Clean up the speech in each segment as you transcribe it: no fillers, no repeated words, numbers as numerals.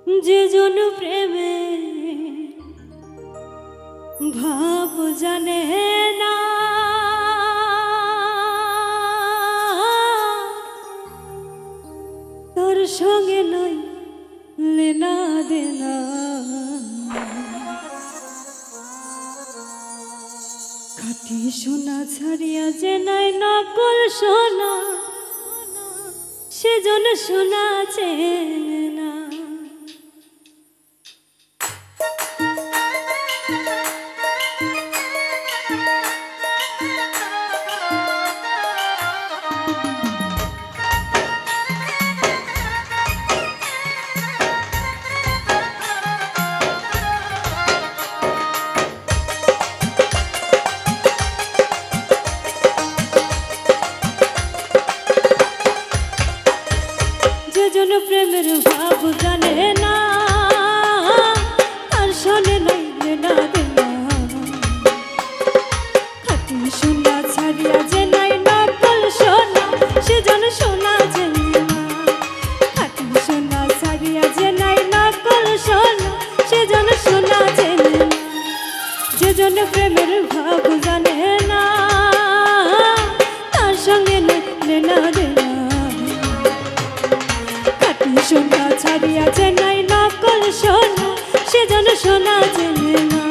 যে জন প্রেমে ভাব জানে না, তোর সঙ্গে নাই লেনা দেনা। খাঁটি সোনা ছাড়িয়া যে নাই নকল সোনা, সেজন সোনা চেনে না। যেজন প্রেমের ভাব জানে না, আর শোনে নাই লেনা দেনা। খাঁটি সোনা ছাড়িয়া যে নাই নকল সোনা, সেজন সোনা চেনে না। খাঁটি সোনা ছাড়িয়া যে নাই নকল সোনা, সেজন সোনা চেনে না। যেজন প্রেমের ভাব জানে না, তার সঙ্গে নাই লেনা দেনা। সোনা ছাড়িয়া যে নাই নকল সোনা, সেজন সোনা চেনে না।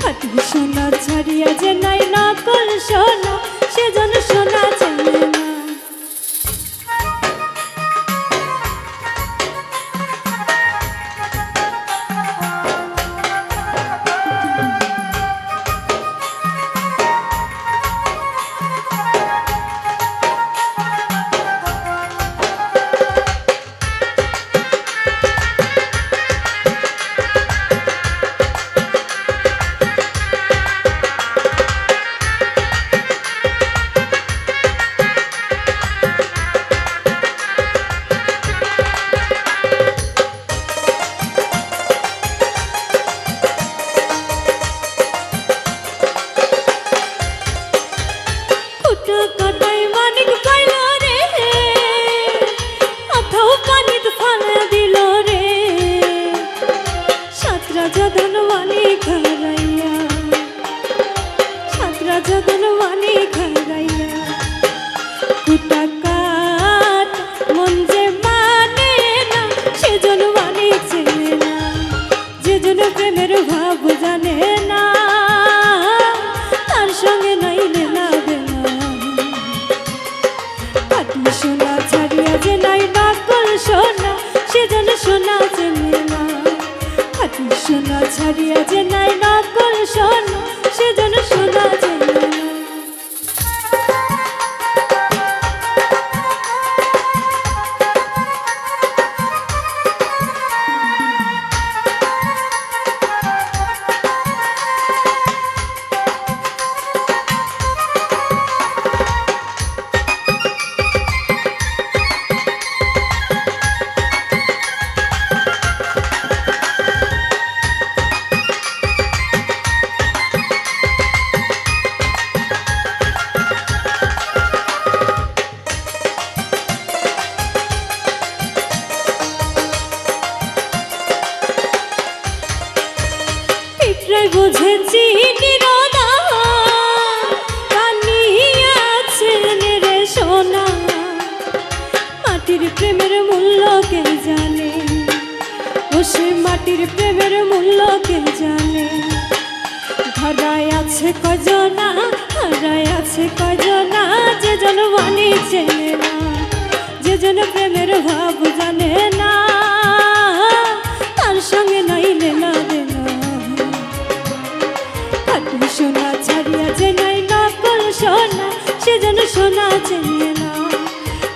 খাঁটি সোনা ছাড়িয়া যে নাই নকল সোনা, সেজন সোনা চেনে না। প্রেমের ভাব জানে না, তার সঙ্গে নাই লেনা দেনা। খাঁটি সোনা ছাড়িয়া যে নাই নকল সোনা, সেজন সোনা চেনে না। খাঁটি সোনা ছাড়িয়া যে নাই নকল সোনা, সেজন সোনা চেনে না। বুঝেছি রে সোনা, মাটির প্রেমের মূল্য কে জানে, ও সে মাটির প্রেমের মূল্য কে জানে। ধরায় আছে কজনা, হারায় আছে কজনা, যে জন বাণী চেনে না। যে জন প্রেমের ভাব জানে না, তার সঙ্গে নাই লেনা দেনা। সোনা ছাড়িয়া যে নাই নকল সোনা, সেজন সোনা চেনে না।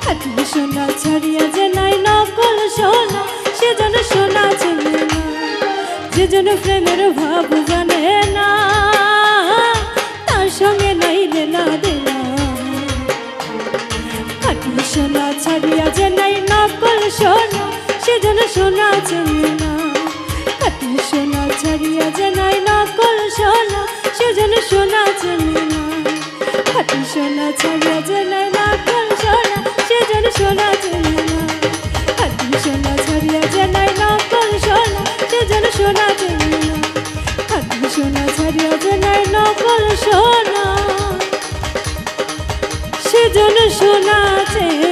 খাঁটি সোনা ছাড়িয়া যে নাই নকল সোনা, সেজন সোনা চেনে না। যেজন প্রেমের ভাব জানে না, তার সঙ্গে নাই লেনা দেনা। খাঁটি সোনা ছাড়িয়া যে নাই নকল সোনা, সেজন সোনা চেনে না। খাঁটি সোনা ছাড়িয়া যে নাই নকল সোনা, সেজন সোনা চেনে না। খাঁটি সোনা ছাড়িয়া যে নাই নকল সোনা, সেজন সোনা চেনে না। খাঁটি সোনা ছাড়িয়া যে নাই নকল সারি অজানায় নকল সোনা সেজন্য সোনা চেয়ে